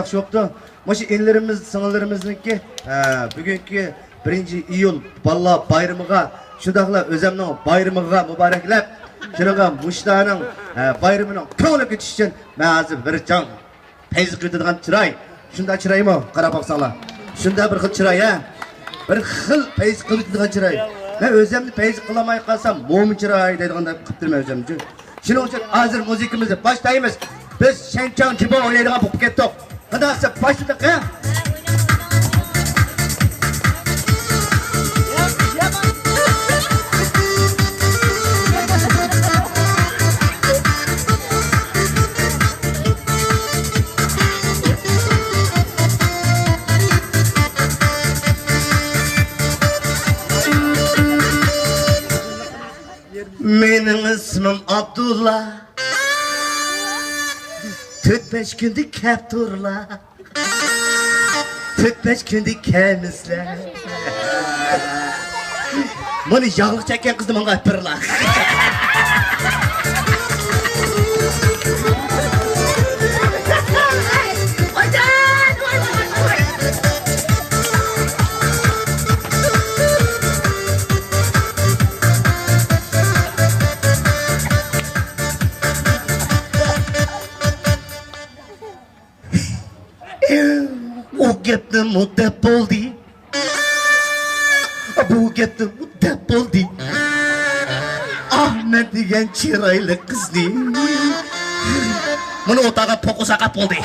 yaxshi yo'qdi. Mana shu ellarimiz, singillarimizniki bugungi 1-iyul balla bayramiga, shundaqla o'zimning bayramimga muboraklab, shunaqa mushlarning bayramining ko'ngli ketish uchun men hozir bir jon payz qiladigan chiroy. Shunda chiroymi? Qarab baqsanglar. Shunda bir xil chiroy, ha? Bir xil payz qiladigan chiroy. Men o'zimni payz qilamay qolsam, mo'min chiroy deydiganda qilib turman o'zimni. Shuning uchun hozir muzikamizni boshlaymiz. Biz Shenchang jibo o'ynaydigan bo'lib ketdik. Qanaqasi boshladik, ha? Benim ismim Abdullah. 4-5 günlük kapturlar. 4-5 günlük kemisler. Bunu yağlık çeken kızdım bana yapırlar. O gapni muddət oldu. Bu gapni muddət oldu. Ahmet degan chiroyli qizni. Buni o'taga po'qisa qap oldi.